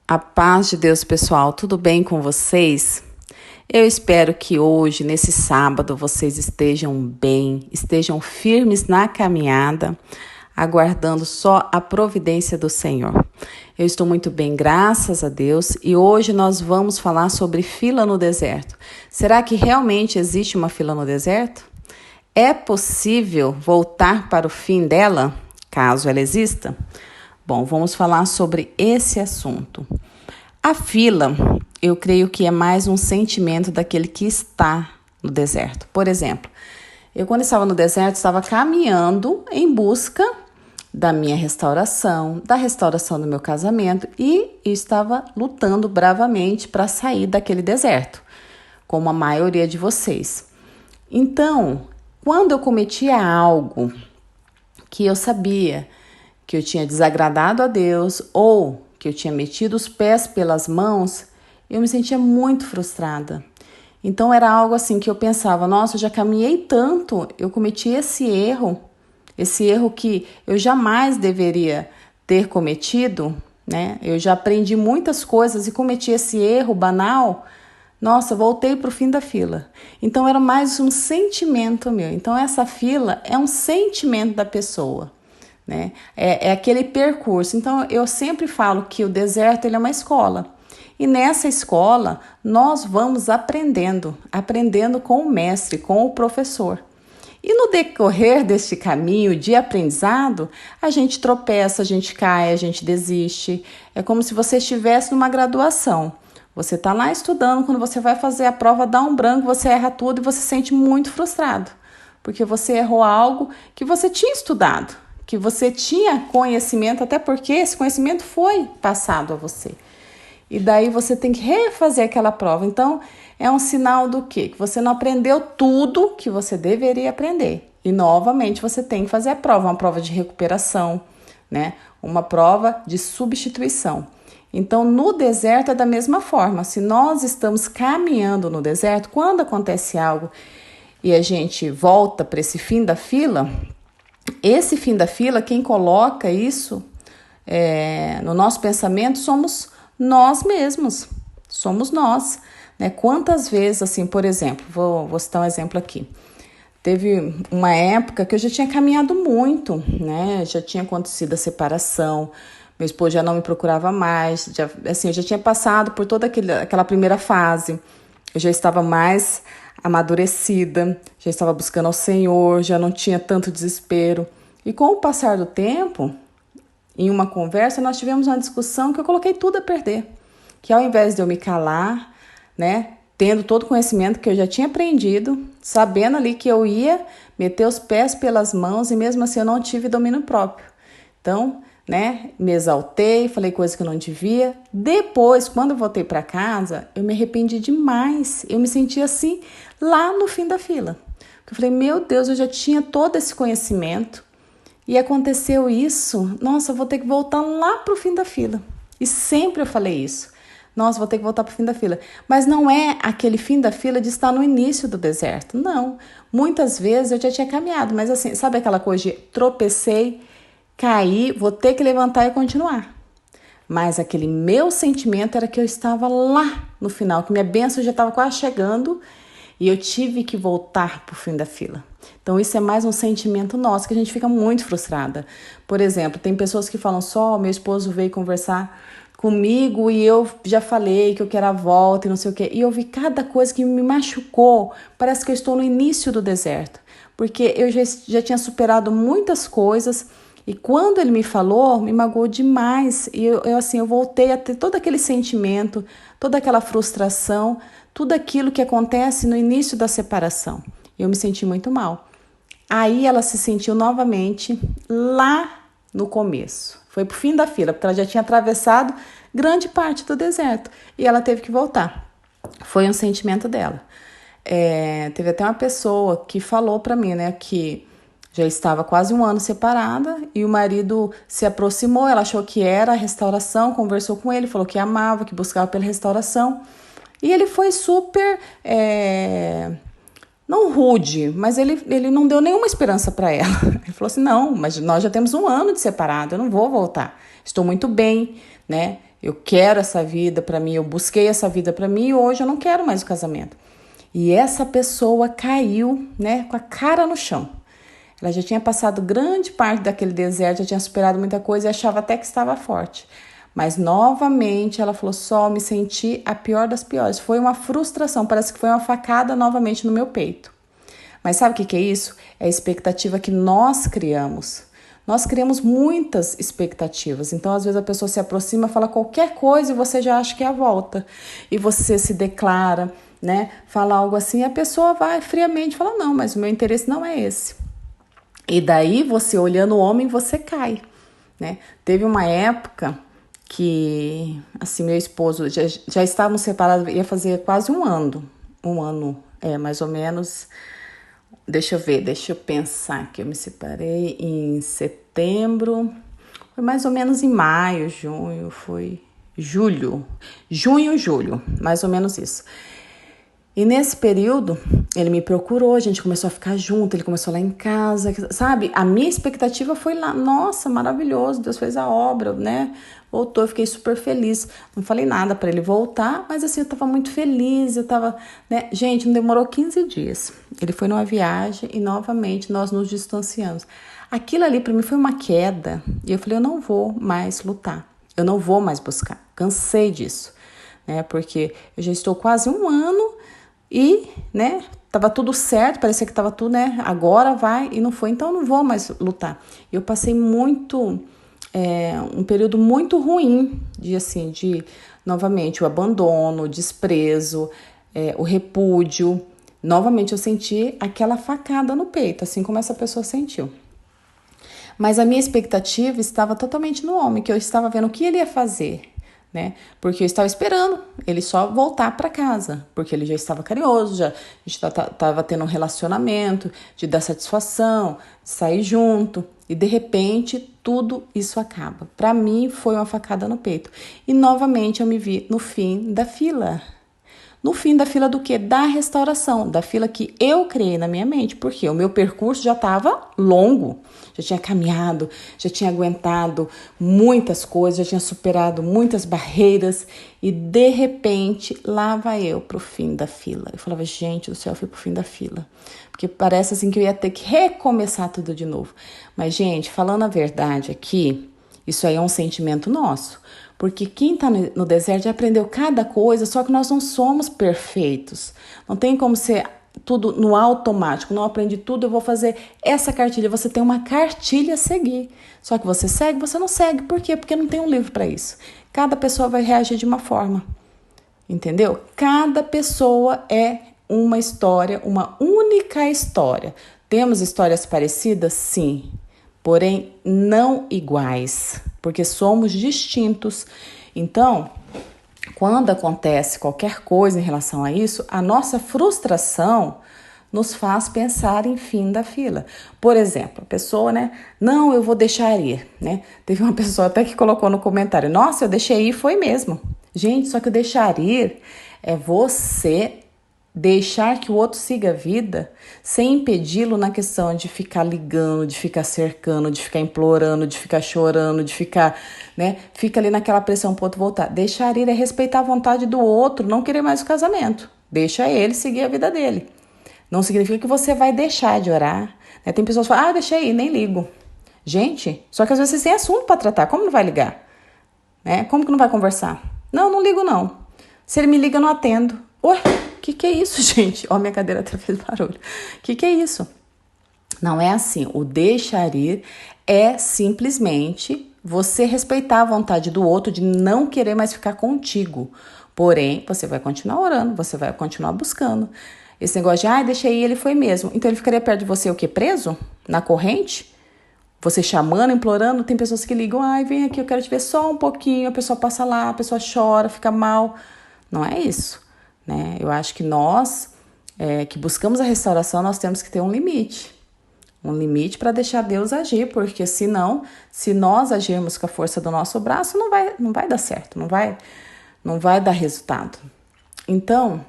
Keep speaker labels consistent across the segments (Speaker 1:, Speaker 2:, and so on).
Speaker 1: A paz de Deus, pessoal, tudo bem com vocês? Eu espero que hoje, nesse sábado, vocês estejam bem, estejam firmes na caminhada, aguardando só a providência do Senhor. Eu estou muito bem, graças a Deus, e hoje nós vamos falar sobre fila no deserto. Será que realmente existe uma fila no deserto? É possível voltar para o fim dela, caso ela exista? Bom, vamos falar sobre esse assunto. A fila, eu creio que é mais um sentimento daquele que está no deserto. Por exemplo, eu quando estava no deserto, estava caminhando em busca da minha restauração, da restauração do meu casamento e estava lutando bravamente para sair daquele deserto, como a maioria de vocês. Então, quando eu cometia algo que eu sabia que eu tinha desagradado a Deus ou que eu tinha metido os pés pelas mãos, eu me sentia muito frustrada. Então era algo assim que eu pensava, nossa, eu já caminhei tanto, eu cometi esse erro que eu jamais deveria ter cometido, né? Eu já aprendi muitas coisas e cometi esse erro banal. Nossa, voltei para o fim da fila. Então era mais um sentimento meu. Então essa fila é um sentimento da pessoa. Né? É aquele percurso. Então, eu sempre falo que o deserto ele é uma escola. E nessa escola, nós vamos aprendendo com o mestre, com o professor. E no decorrer deste caminho de aprendizado, a gente tropeça, a gente cai, a gente desiste. É como se você estivesse numa graduação. Você está lá estudando, quando você vai fazer a prova, dá um branco, você erra tudo e você se sente muito frustrado. Porque você errou algo que você tinha estudado, que você tinha conhecimento, até porque esse conhecimento foi passado a você. E daí você tem que refazer aquela prova. Então, é um sinal do quê? Que você não aprendeu tudo que você deveria aprender. E, novamente, você tem que fazer a prova, uma prova de recuperação, né? Uma prova de substituição. Então, no deserto é da mesma forma. Se nós estamos caminhando no deserto, quando acontece algo e a gente volta para esse fim da fila, esse fim da fila, quem coloca isso no nosso pensamento somos nós mesmos, somos nós, né? Quantas vezes, assim, por exemplo, vou citar um exemplo aqui. Teve uma época que eu já tinha caminhado muito, né? Já tinha acontecido a separação, meu esposo já não me procurava mais, eu já tinha passado por toda aquela primeira fase, eu já estava mais amadurecida, já estava buscando ao Senhor, já não tinha tanto desespero. E com o passar do tempo, em uma conversa, nós tivemos uma discussão que eu coloquei tudo a perder. Que ao invés de eu me calar, né, tendo todo o conhecimento que eu já tinha aprendido, sabendo ali que eu ia meter os pés pelas mãos e mesmo assim eu não tive domínio próprio. Então, né, me exaltei, falei coisas que eu não devia. Depois, quando eu voltei para casa, eu me arrependi demais. Eu me senti assim, lá no fim da fila. Eu falei, meu Deus, eu já tinha todo esse conhecimento e aconteceu isso. Nossa, eu vou ter que voltar lá para o fim da fila. E sempre eu falei isso. Nossa, vou ter que voltar para o fim da fila. Mas não é aquele fim da fila de estar no início do deserto. Não. Muitas vezes eu já tinha caminhado, mas assim, sabe aquela coisa de tropecei, caí, vou ter que levantar e continuar. Mas aquele meu sentimento era que eu estava lá no final, que minha bênção já estava quase chegando e eu tive que voltar para o fim da fila. Então isso é mais um sentimento nosso, que a gente fica muito frustrada. Por exemplo, tem pessoas que falam só, meu esposo veio conversar comigo e eu já falei que eu quero a volta e não sei o quê. E eu vi cada coisa que me machucou, parece que eu estou no início do deserto. Porque eu já tinha superado muitas coisas. E quando ele me falou, me magoou demais. E eu voltei a ter todo aquele sentimento, toda aquela frustração, tudo aquilo que acontece no início da separação. Eu me senti muito mal. Aí ela se sentiu novamente lá no começo. Foi pro fim da fila, porque ela já tinha atravessado grande parte do deserto. E ela teve que voltar. Foi um sentimento dela. Teve até uma pessoa que falou para mim, né, que já estava quase um ano separada e o marido se aproximou, ela achou que era a restauração, conversou com ele, falou que amava, que buscava pela restauração. E ele foi super, não rude, mas ele não deu nenhuma esperança para ela. Ele falou assim, não, mas nós já temos um ano de separado, eu não vou voltar. Estou muito bem, né? Eu quero essa vida para mim, eu busquei essa vida para mim e hoje eu não quero mais o casamento. E essa pessoa caiu, né, com a cara no chão. Ela já tinha passado grande parte daquele deserto, já tinha superado muita coisa e achava até que estava forte. Mas novamente ela falou, só me senti a pior das piores. Foi uma frustração, parece que foi uma facada novamente no meu peito. Mas sabe o que é isso? É a expectativa que nós criamos. Nós criamos muitas expectativas. Então, às vezes, a pessoa se aproxima, fala qualquer coisa e você já acha que é a volta. E você se declara, né? Fala algo assim, e a pessoa vai friamente fala, não, mas o meu interesse não é esse. E daí, você olhando o homem, você cai, né? Teve uma época que, assim, meu esposo, já estávamos separados, ia fazer quase um ano, mais ou menos. Deixa eu pensar que eu me separei em setembro, foi mais ou menos em maio, junho, mais ou menos isso. E nesse período, ele me procurou, a gente começou a ficar junto, ele começou lá em casa, sabe? A minha expectativa foi lá, nossa, maravilhoso, Deus fez a obra, né? Voltou, eu fiquei super feliz. Não falei nada para ele voltar, mas assim, eu tava muito feliz, né? Gente, não demorou 15 dias. Ele foi numa viagem e novamente nós nos distanciamos. Aquilo ali para mim foi uma queda e eu falei, eu não vou mais lutar, eu não vou mais buscar, cansei disso, né? Porque eu já estou quase um ano e, né, tava tudo certo, parecia que tava tudo, né, agora vai e não foi, então eu não vou mais lutar. Eu passei um período muito ruim de novamente, o abandono, o desprezo, o repúdio. Novamente eu senti aquela facada no peito, assim como essa pessoa sentiu. Mas a minha expectativa estava totalmente no homem, que eu estava vendo o que ele ia fazer, né? Porque eu estava esperando ele só voltar para casa, porque ele já estava carinhoso, a gente estava tendo um relacionamento de dar satisfação, de sair junto, e de repente tudo isso acaba. Para mim foi uma facada no peito. E novamente eu me vi no fim da fila. No fim da fila do quê? Da restauração, da fila que eu criei na minha mente, porque o meu percurso já estava longo, já tinha caminhado, já tinha aguentado muitas coisas, já tinha superado muitas barreiras e de repente lá vai eu pro fim da fila. Eu falava, gente do céu, eu fui pro fim da fila, porque parece assim que eu ia ter que recomeçar tudo de novo. Mas gente, falando a verdade aqui, isso aí é um sentimento nosso. Porque quem está no deserto já aprendeu cada coisa, só que nós não somos perfeitos. Não tem como ser tudo no automático. Não aprendi tudo, eu vou fazer essa cartilha. Você tem uma cartilha a seguir. Só que você segue, você não segue. Por quê? Porque não tem um livro para isso. Cada pessoa vai reagir de uma forma. Entendeu? Cada pessoa é uma história, uma única história. Temos histórias parecidas? Sim. Porém, não iguais, porque somos distintos. Então, quando acontece qualquer coisa em relação a isso, a nossa frustração nos faz pensar em fim da fila. Por exemplo, a pessoa, né? Não, eu vou deixar ir, né? Teve uma pessoa até que colocou no comentário, nossa, eu deixei ir, foi mesmo. Gente, só que o deixar ir é você deixar que o outro siga a vida sem impedi-lo na questão de ficar ligando, de ficar cercando, de ficar implorando, de ficar chorando, de ficar, né? Fica ali naquela pressão pro outro voltar. Deixar ir é respeitar a vontade do outro, não querer mais o casamento. Deixa ele seguir a vida dele. Não significa que você vai deixar de orar, né? Tem pessoas que falam, deixa ir, nem ligo. Gente, só que às vezes vocês têm assunto para tratar, como não vai ligar? Né? Como que não vai conversar? Não ligo não. Se ele me liga, eu não atendo. Ué? Que é isso, gente? Ó, minha cadeira até fez barulho. Que é isso? Não é assim. O deixar ir é simplesmente você respeitar a vontade do outro de não querer mais ficar contigo. Porém, você vai continuar orando, você vai continuar buscando. Esse negócio de, deixei ir, ele foi mesmo. Então, ele ficaria perto de você o quê? Preso? Na corrente? Você chamando, implorando? Tem pessoas que ligam, vem aqui, eu quero te ver só um pouquinho. A pessoa passa lá, a pessoa chora, fica mal. Não é isso. Né? Eu acho que nós, que buscamos a restauração, nós temos que ter um limite para deixar Deus agir, porque senão, se nós agirmos com a força do nosso braço, não vai dar certo, não vai dar resultado. Então,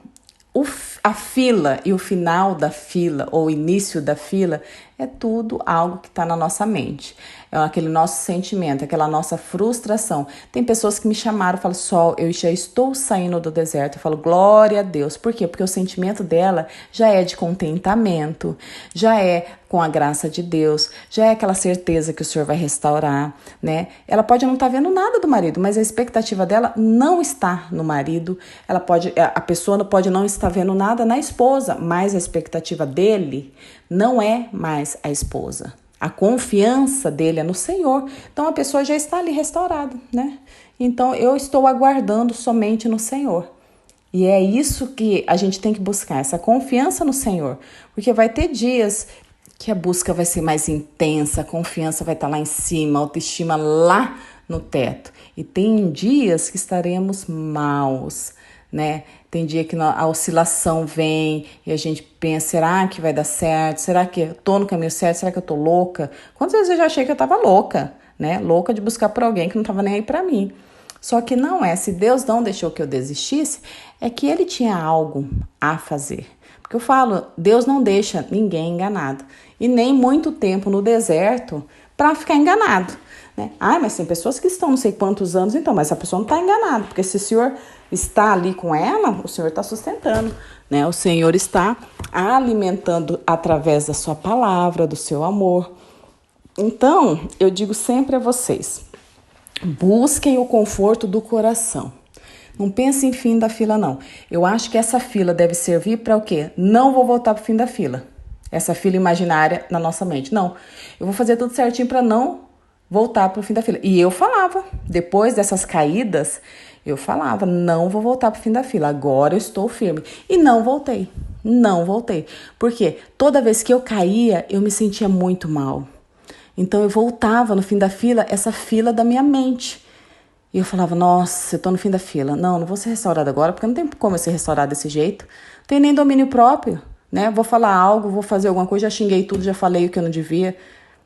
Speaker 1: a fila e o final da fila, ou o início da fila, É tudo algo que está na nossa mente. É aquele nosso sentimento, aquela nossa frustração. Tem pessoas que me chamaram e falam, Sol, eu já estou saindo do deserto. Eu falo, glória a Deus. Por quê? Porque o sentimento dela já é de contentamento, já é com a graça de Deus, já é aquela certeza que o Senhor vai restaurar, né? Ela pode não estar vendo nada do marido, mas a expectativa dela não está no marido. A pessoa pode não estar vendo nada na esposa, mas a expectativa dele não é mais a esposa. A confiança dele é no Senhor. Então a pessoa já está ali restaurada, né? Então eu estou aguardando somente no Senhor. E é isso que a gente tem que buscar, essa confiança no Senhor. Porque vai ter dias que a busca vai ser mais intensa, a confiança vai estar lá em cima, a autoestima lá no teto. E tem dias que estaremos maus, né? Tem dia que a oscilação vem e a gente pensa, será que vai dar certo? Será que eu tô no caminho certo? Será que eu tô louca? Quantas vezes eu já achei que eu tava louca, né? Louca de buscar por alguém que não tava nem aí pra mim. Só que não é, se Deus não deixou que eu desistisse, é que Ele tinha algo a fazer. Porque eu falo, Deus não deixa ninguém enganado. E nem muito tempo no deserto para ficar enganado, né? Mas tem pessoas que estão não sei quantos anos, então, mas a pessoa não está enganada, porque se o Senhor está ali com ela, o Senhor está sustentando, né? O Senhor está alimentando através da sua palavra, do seu amor. Então, eu digo sempre a vocês, busquem o conforto do coração. Não pense em fim da fila, não. Eu acho que essa fila deve servir para o quê? Não vou voltar para o fim da fila. Essa fila imaginária na nossa mente. Não, eu vou fazer tudo certinho para não voltar para o fim da fila. E eu falava, depois dessas caídas, eu falava, não vou voltar para o fim da fila. Agora eu estou firme. E não voltei. Não voltei. Porque toda vez que eu caía, eu me sentia muito mal. Então eu voltava no fim da fila, essa fila da minha mente. E eu falava, nossa, eu tô no fim da fila. Não vou ser restaurada agora, porque não tem como eu ser restaurada desse jeito. Não tem nem domínio próprio, né? Vou falar algo, vou fazer alguma coisa, já xinguei tudo, já falei o que eu não devia,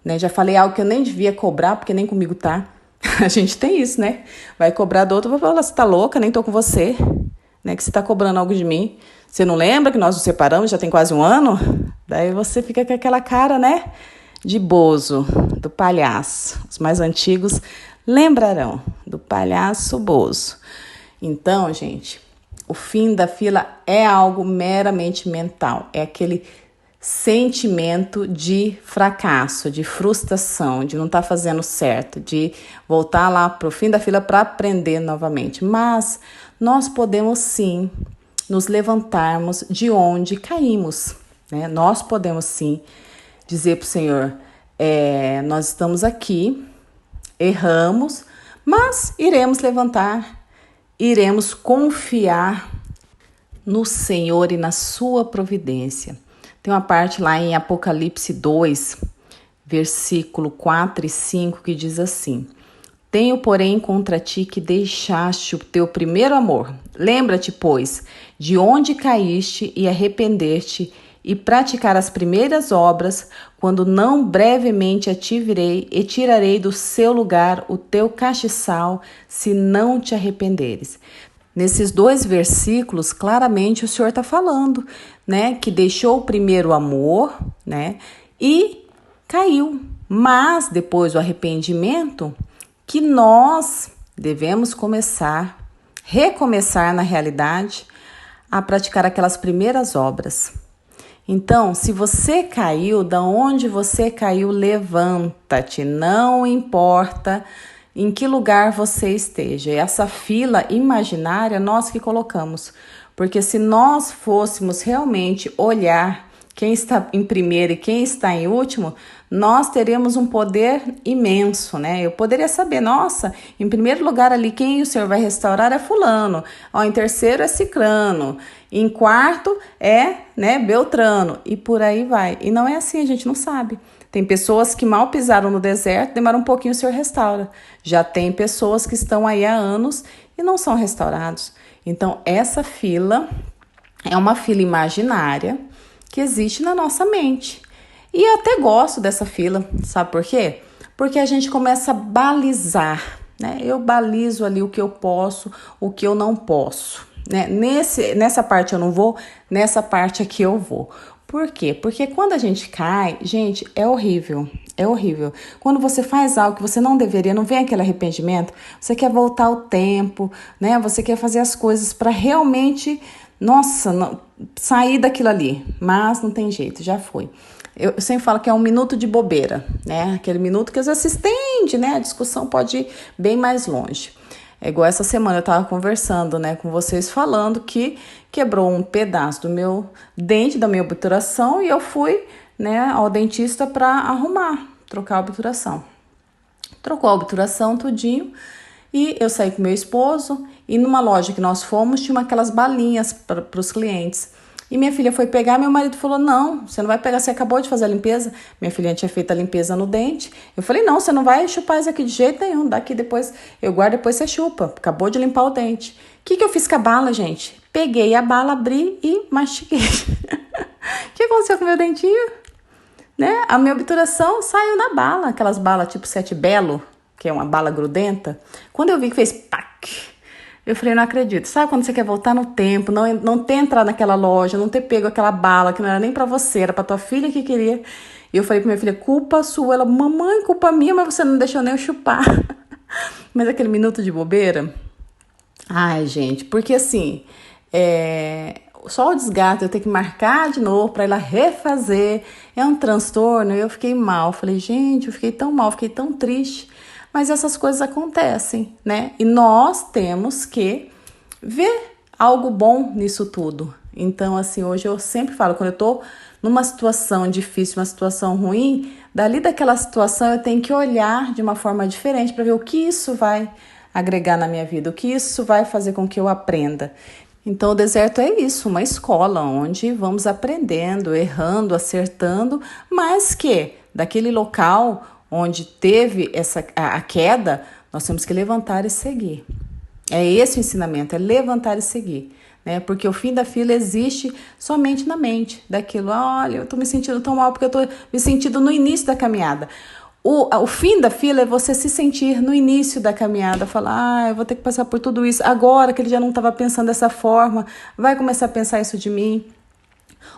Speaker 1: né? Já falei algo que eu nem devia cobrar, porque nem comigo tá. A gente tem isso, né? Vai cobrar do outro, vai falar, você tá louca, nem tô com você, né? Que você tá cobrando algo de mim. Você não lembra que nós nos separamos, já tem quase um ano? Daí você fica com aquela cara, né? De bozo, do palhaço. Os mais antigos lembrarão do palhaço bozo. Então, gente, o fim da fila é algo meramente mental. É aquele sentimento de fracasso, de frustração, de não estar fazendo certo, de voltar lá para o fim da fila para aprender novamente. Mas nós podemos sim nos levantarmos de onde caímos, né? Nós podemos sim dizer para o Senhor, nós estamos aqui, erramos, mas iremos levantar, iremos confiar no Senhor e na sua providência. Tem uma parte lá em Apocalipse 2, versículo 4 e 5, que diz assim: Tenho, porém, contra ti que deixaste o teu primeiro amor. Lembra-te, pois, de onde caíste e arrepender-te e praticar as primeiras obras, quando não brevemente a te virei e tirarei do seu lugar o teu castiçal, se não te arrependeres. Nesses dois versículos, claramente o Senhor está falando, né, que deixou o primeiro amor, né, e caiu. Mas depois do arrependimento, que nós devemos recomeçar na realidade, a praticar aquelas primeiras obras. Então, se você caiu, da onde você caiu, levanta-te, não importa em que lugar você esteja. Essa fila imaginária nós que colocamos, porque se nós fôssemos realmente olhar quem está em primeiro e quem está em último, nós teríamos um poder imenso, né? Eu poderia saber, nossa, em primeiro lugar ali, quem o Senhor vai restaurar é fulano, em terceiro é cicrano, em quarto é, né, Beltrano, e por aí vai. E não é assim, a gente não sabe. Tem pessoas que mal pisaram no deserto, demora um pouquinho, o Senhor restaura. Já tem pessoas que estão aí há anos e não são restaurados. Então, essa fila é uma fila imaginária que existe na nossa mente. E eu até gosto dessa fila, sabe por quê? Porque a gente começa a balizar, né? Eu balizo ali o que eu posso, o que eu não posso, né? Nessa parte eu não vou, nessa parte aqui eu vou. Por quê? Porque quando a gente cai, gente, é horrível. É horrível. Quando você faz algo que você não deveria, não vem aquele arrependimento, você quer voltar ao tempo, né? Você quer fazer as coisas para realmente, nossa, sair daquilo ali. Mas não tem jeito, já foi. Eu sempre falo que é um minuto de bobeira, né? Aquele minuto que às vezes se estende, né? A discussão pode ir bem mais longe. É igual essa semana eu estava conversando, né, com vocês, falando que quebrou um pedaço do meu dente, da minha obturação, e eu fui, né, ao dentista para arrumar, trocar a obturação. Trocou a obturação, tudinho, e eu saí com meu esposo, e numa loja que nós fomos, tinha aquelas balinhas para os clientes. E minha filha foi pegar, meu marido falou, não, você não vai pegar, você acabou de fazer a limpeza. Minha filha tinha feito a limpeza no dente. Eu falei, não, você não vai chupar isso aqui de jeito nenhum, daqui depois eu guardo, depois você chupa. Acabou de limpar o dente. O que eu fiz com a bala, gente? Peguei a bala, abri e mastiguei. O que aconteceu com o meu dentinho? Né? A minha obturação saiu na bala, aquelas balas tipo Sete Belo, que é uma bala grudenta. Quando eu vi que fez pac, eu falei, não acredito. Sabe quando você quer voltar no tempo, não ter entrado naquela loja, não ter pego aquela bala que não era nem pra você, era pra tua filha que queria. E eu falei pra minha filha, culpa sua. Ela, mamãe, culpa minha, mas você não deixou nem eu chupar. Mas aquele minuto de bobeira. Ai, gente, porque assim, só o desgaste, eu ter que marcar de novo pra ir lá refazer, é um transtorno. Eu fiquei mal. Falei, gente, eu fiquei tão mal, fiquei tão triste. Mas essas coisas acontecem, né? E nós temos que ver algo bom nisso tudo. Então, assim, hoje eu sempre falo, quando eu tô numa situação difícil, uma situação ruim, dali daquela situação eu tenho que olhar de uma forma diferente para ver o que isso vai agregar na minha vida, o que isso vai fazer com que eu aprenda. Então, o deserto é isso, uma escola onde vamos aprendendo, errando, acertando, mas que daquele local onde teve a queda, nós temos que levantar e seguir. É esse o ensinamento, é levantar e seguir, né? Porque o fim da fila existe somente na mente, daquilo, olha, eu tô me sentindo tão mal porque eu tô me sentindo no início da caminhada. O fim da fila é você se sentir no início da caminhada, falar, eu vou ter que passar por tudo isso, agora que ele já não estava pensando dessa forma, vai começar a pensar isso de mim.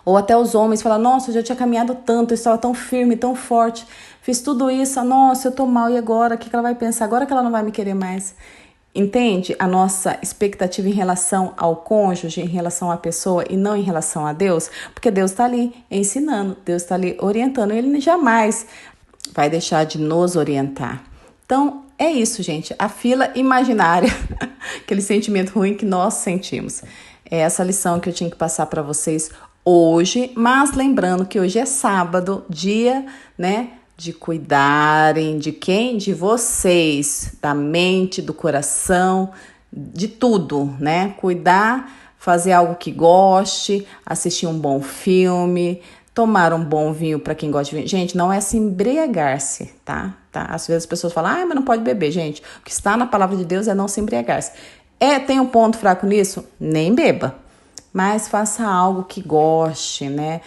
Speaker 1: Ou até os homens falam, nossa, eu já tinha caminhado tanto, eu estava tão firme, tão forte, fiz tudo isso, nossa, eu tô mal, e agora? O que ela vai pensar? Agora que ela não vai me querer mais. Entende a nossa expectativa em relação ao cônjuge, em relação à pessoa e não em relação a Deus? Porque Deus está ali ensinando, Deus está ali orientando, Ele jamais vai deixar de nos orientar. Então, é isso, gente, a fila imaginária, aquele sentimento ruim que nós sentimos. É essa lição que eu tinha que passar para vocês hoje, mas lembrando que hoje é sábado, dia, né, de cuidarem de quem? De vocês, da mente, do coração, de tudo, né? Cuidar, fazer algo que goste, assistir um bom filme, tomar um bom vinho para quem gosta de vinho. Gente, não é se embriagar-se, tá? Às vezes as pessoas falam, mas não pode beber, gente. O que está na palavra de Deus é não se embriagar-se. Tem um ponto fraco nisso? Nem beba. Mas faça algo que goste, né?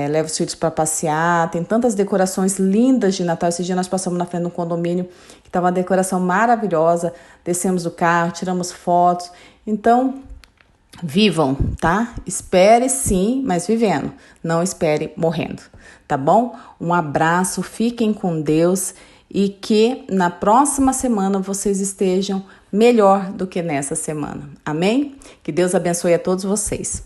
Speaker 1: Leve os filhos para passear. Tem tantas decorações lindas de Natal. Esse dia nós passamos na frente de um condomínio que estava uma decoração maravilhosa. Descemos do carro, tiramos fotos. Então, vivam, tá? Espere sim, mas vivendo. Não espere morrendo, tá bom? Um abraço, fiquem com Deus e que na próxima semana vocês estejam melhor do que nessa semana. Amém? Que Deus abençoe a todos vocês.